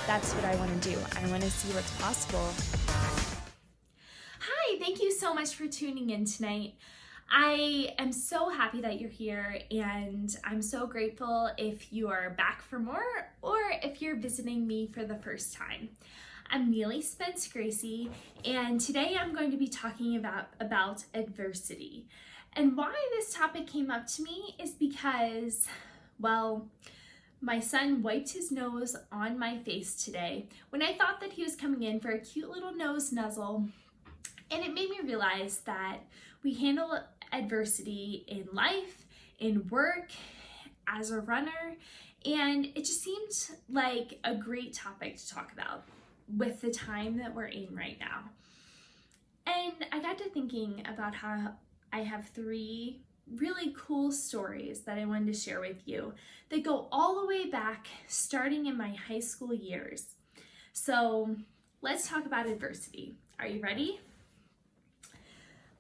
that's what I want to do. I want to see what's possible. Hi, thank you so much for tuning in tonight. I am so happy that you're here, and I'm so grateful if you are back for more or if you're visiting me for the first time. I'm Neely Spence Gracie, and today I'm going to be talking about adversity. And why this topic came up to me is because, well, my son wiped his nose on my face today when I thought that he was coming in for a cute little nose nuzzle. And it made me realize that we handle adversity in life, in work, as a runner, and it just seemed like a great topic to talk about with the time that we're in right now. And I got to thinking about how I have 3 really cool stories that I wanted to share with you that go all the way back, starting in my high school years. So let's talk about adversity. Are you ready?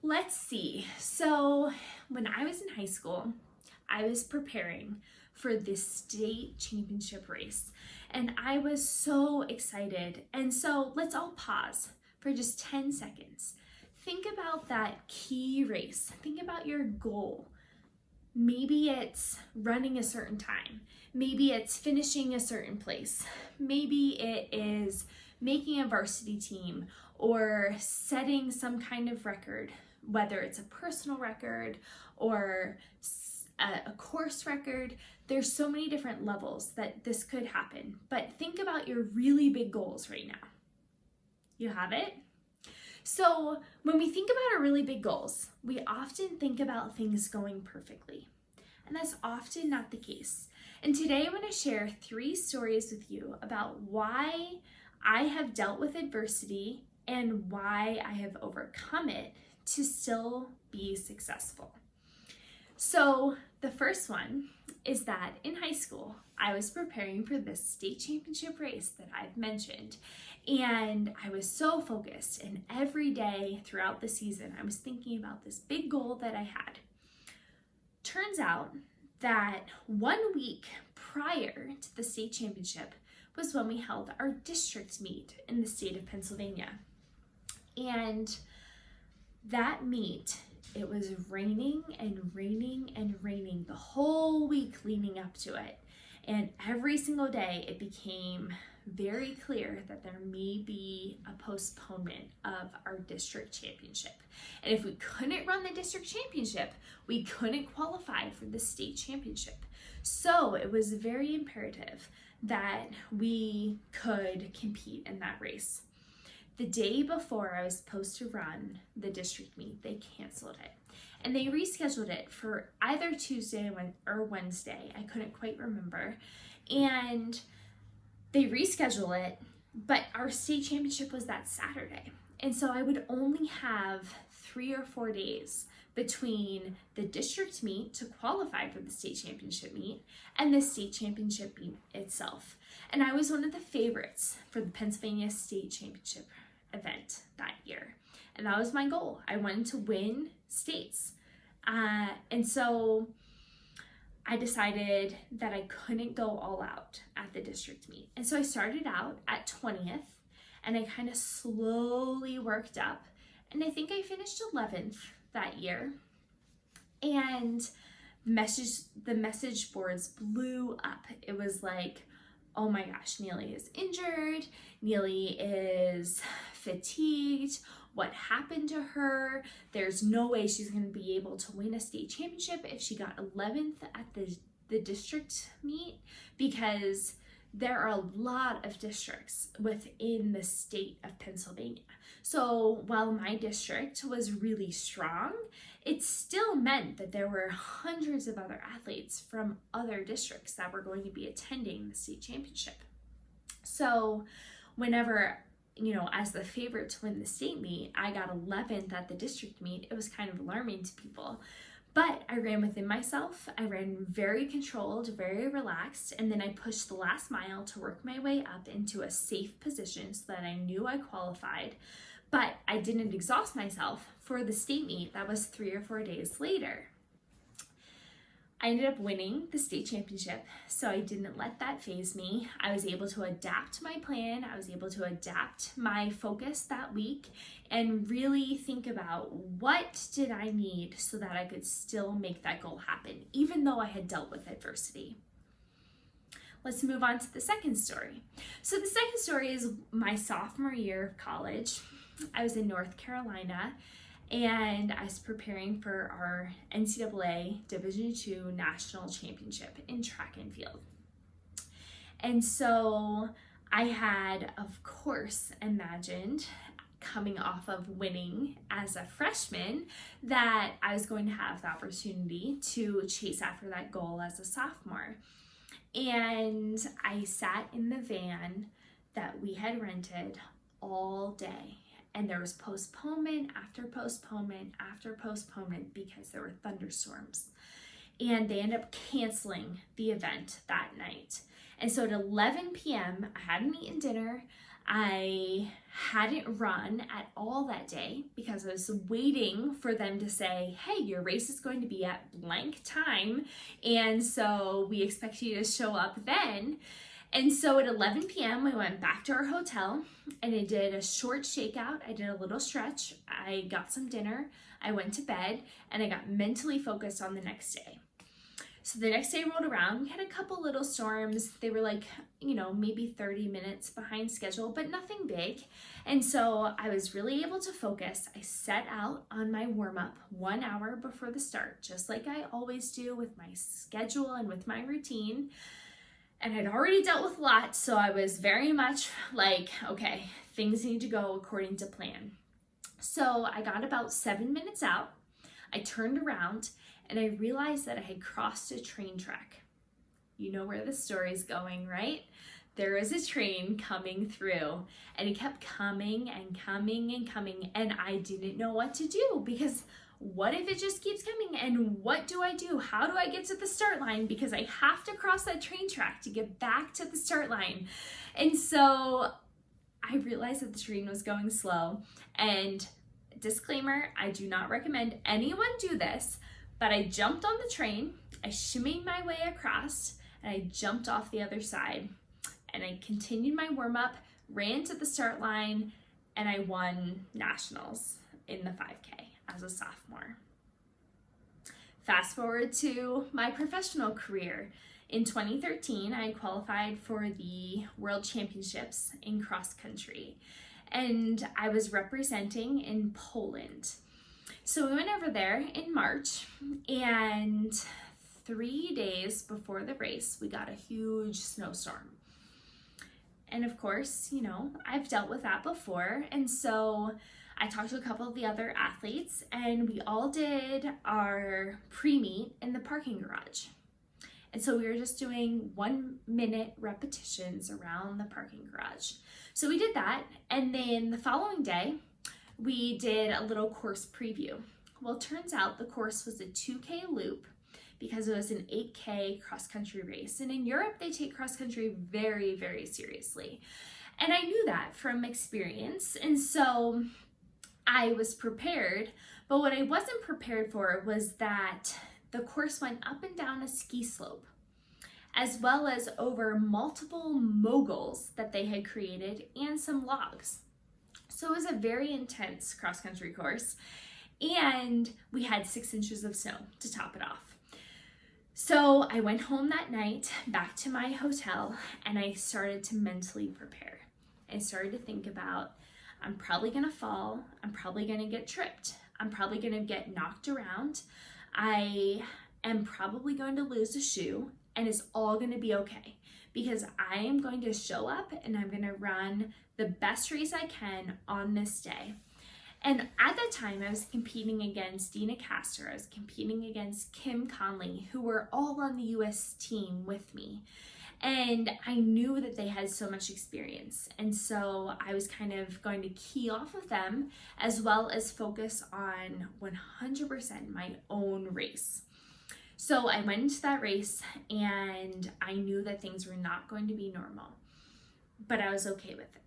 Let's see. So when I was in high school, I was preparing for this state championship race, and I was so excited. And so let's all pause for just 10 seconds. Think about that key race. Think about your goal. Maybe it's running a certain time. Maybe it's finishing a certain place. Maybe it is making a varsity team or setting some kind of record, whether it's a personal record or a course record. There's so many different levels that this could happen. But think about your really big goals right now. You have it? So when we think about our really big goals, we often think about things going perfectly. And that's often not the case. And today I want to share 3 stories with you about why I have dealt with adversity and why I have overcome it to still be successful. So the first one is that in high school, I was preparing for this state championship race that I've mentioned. And I was so focused, and every day throughout the season, I was thinking about this big goal that I had. Turns out that 1 week prior to the state championship was when we held our district meet in the state of Pennsylvania. And that meet, it was raining and raining and raining the whole week leading up to it. And every single day it became very clear that there may be a postponement of our district championship. And if we couldn't run the district championship, we couldn't qualify for the state championship. So it was very imperative that we could compete in that race. The day before I was supposed to run the district meet, they canceled it. And they rescheduled it for either Tuesday or Wednesday. I couldn't quite remember. And they rescheduled it, but our state championship was that Saturday. And so I would only have 3 or 4 days between the district meet to qualify for the state championship meet and the state championship meet itself. And I was one of the favorites for the Pennsylvania State Championship event that year. And that was my goal. I wanted to win states. And so I decided that I couldn't go all out at the district meet. And so I started out at 20th, and I kind of slowly worked up. And I think I finished 11th that year. And the message boards blew up. It was like, oh my gosh, Neely is injured. Neely is fatigued. What happened to her? There's no way she's going to be able to win a state championship if she got 11th at the district meet, because there are a lot of districts within the state of Pennsylvania. So while my district was really strong, it still meant that there were hundreds of other athletes from other districts that were going to be attending the state championship. So whenever, as the favorite to win the state meet, I got 11th at the district meet, it was kind of alarming to people. But I ran within myself. I ran very controlled, very relaxed, and then I pushed the last mile to work my way up into a safe position so that I knew I qualified. But I didn't exhaust myself for the state meet that was 3 or 4 days later. I ended up winning the state championship, so I didn't let that faze me. I was able to adapt my plan, I was able to adapt my focus that week, and really think about what did I need so that I could still make that goal happen, even though I had dealt with adversity. Let's move on to the second story. So the second story is my sophomore year of college. I was in North Carolina, and I was preparing for our NCAA Division II National Championship in track and field. And so I had, of course, imagined coming off of winning as a freshman that I was going to have the opportunity to chase after that goal as a sophomore. And I sat in the van that we had rented all day. And there was postponement after postponement after postponement because there were thunderstorms. And they ended up canceling the event that night. And so at 11 p.m., I hadn't eaten dinner. I hadn't run at all that day because I was waiting for them to say, hey, your race is going to be at blank time, and so we expect you to show up then. And so at 11 p.m., we went back to our hotel and I did a short shakeout. I did a little stretch. I got some dinner. I went to bed and I got mentally focused on the next day. So the next day rolled around. We had a couple little storms. They were like, maybe 30 minutes behind schedule, but nothing big. And so I was really able to focus. I set out on my warm-up 1 hour before the start, just like I always do with my schedule and with my routine. And I'd already dealt with a lot, so I was very much like, okay, things need to go according to plan. So I got about 7 minutes out. I turned around and I realized that I had crossed a train track. You know where the story's going, right? There was a train coming through and it kept coming and coming and coming, and I didn't know what to do because what if it just keeps coming, and what do I do? How do I get to the start line? Because I have to cross that train track to get back to the start line. And so I realized that the train was going slow, and disclaimer, I do not recommend anyone do this, but I jumped on the train, I shimmied my way across, and I jumped off the other side. And I continued my warm-up, ran to the start line, and I won nationals in the 5K as a sophomore. Fast forward to my professional career. In 2013, I qualified for the World Championships in cross country, and I was representing in Poland. So we went over there in March, and 3 days before the race, we got a huge snowstorm. And of course, I've dealt with that before, and so I talked to a couple of the other athletes, and we all did our pre-meet in the parking garage. And so we were just doing 1-minute repetitions around the parking garage. So we did that, and then the following day, we did a little course preview. Well, it turns out the course was a 2K loop because it was an 8K cross-country race. And in Europe, they take cross-country very, very seriously. And I knew that from experience, and so I was prepared, but what I wasn't prepared for was that the course went up and down a ski slope, as well as over multiple moguls that they had created and some logs. So it was a very intense cross-country course, and we had 6 inches of snow to top it off. So I went home that night, back to my hotel, and I started to mentally prepare. I started to think about, I'm probably gonna fall, I'm probably gonna get tripped, I'm probably gonna get knocked around, I am probably going to lose a shoe, and it's all gonna be okay because I am going to show up and I'm gonna run the best race I can on this day. And at that time, I was competing against Dina Castor, I was competing against Kim Conley, who were all on the US team with me. And I knew that they had so much experience. And so I was kind of going to key off of them as well as focus on 100% my own race. So I went into that race and I knew that things were not going to be normal, but I was okay with it.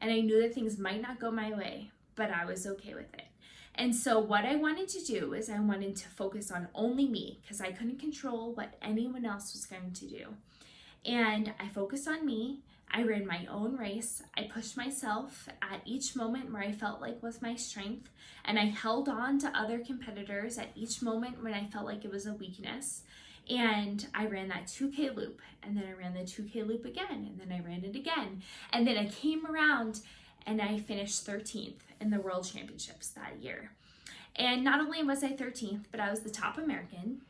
And I knew that things might not go my way, but I was okay with it. And so what I wanted to do is I wanted to focus on only me because I couldn't control what anyone else was going to do. And I focused on me. I ran my own race. I pushed myself at each moment where I felt like was my strength. And I held on to other competitors at each moment when I felt like it was a weakness. And I ran that 2K loop, and then I ran the 2K loop again, and then I ran it again. And then I came around and I finished 13th in the World Championships that year. And not only was I 13th, but I was the top American,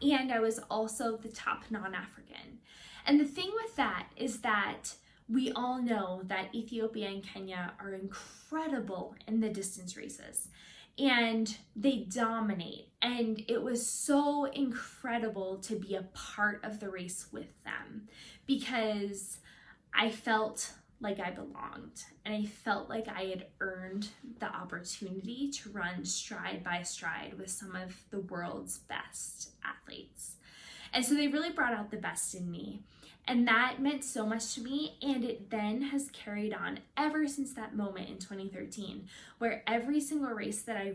and I was also the top non-African. And the thing with that is that we all know that Ethiopia and Kenya are incredible in the distance races, and they dominate. And it was so incredible to be a part of the race with them because I felt like I belonged, and I felt like I had earned the opportunity to run stride by stride with some of the world's best athletes. And so they really brought out the best in me. And that meant so much to me, and it then has carried on ever since that moment in 2013, where every single race that I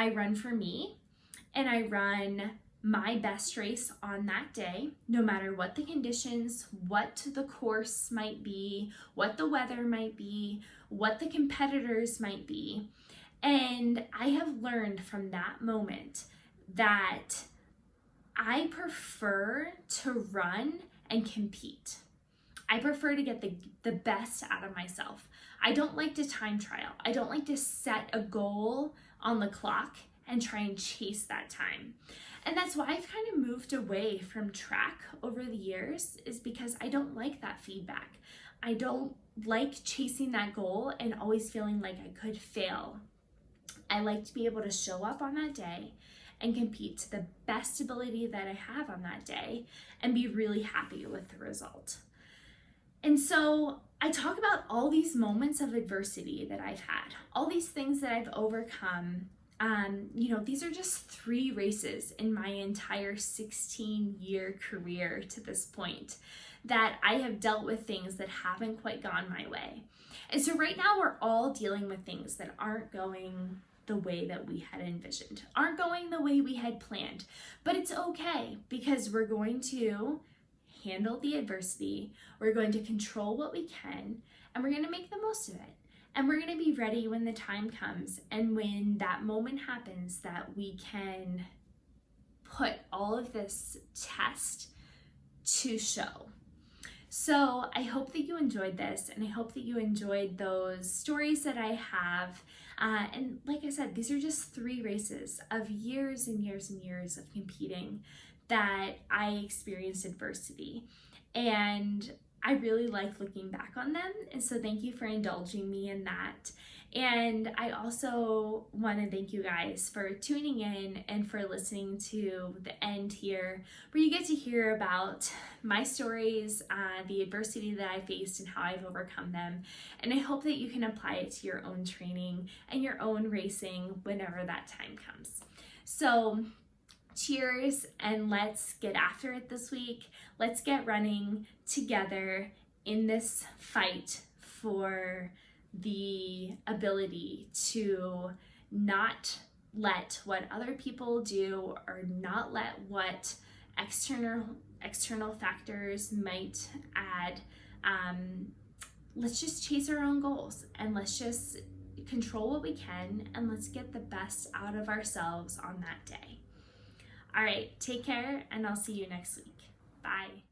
run for me, and I run my best race on that day, no matter what the conditions, what the course might be, what the weather might be, what the competitors might be. And I have learned from that moment that I prefer to run and compete. I prefer to get the best out of myself. I don't like to time trial. I don't like to set a goal on the clock and try and chase that time. And that's why I've kind of moved away from track over the years, is because I don't like that feedback. I don't like chasing that goal and always feeling like I could fail. I like to be able to show up on that day and compete to the best ability that I have on that day and be really happy with the result. And so I talk about all these moments of adversity that I've had, all these things that I've overcome. These are just 3 races in my entire 16-year career to this point that I have dealt with things that haven't quite gone my way. And so right now we're all dealing with things that aren't going the way that we had envisioned, aren't going the way we had planned. But it's okay, because we're going to handle the adversity, we're going to control what we can, and we're going to make the most of it. And we're going to be ready when the time comes, and when that moment happens, that we can put all of this test to show. So I hope that you enjoyed this, and I hope that you enjoyed those stories that I have. And like I said, these are just 3 races of years and years and years of competing that I experienced adversity. And I really like looking back on them, and so thank you for indulging me in that. And I also want to thank you guys for tuning in and for listening to the end here, where you get to hear about my stories, the adversity that I faced and how I've overcome them. And I hope that you can apply it to your own training and your own racing whenever that time comes. So cheers, and let's get after it this week. Let's get running together in this fight for the ability to not let what other people do, or not let what external factors might add. Let's just chase our own goals, and let's just control what we can, and let's get the best out of ourselves on that day. All right, take care, and I'll see you next week. Bye.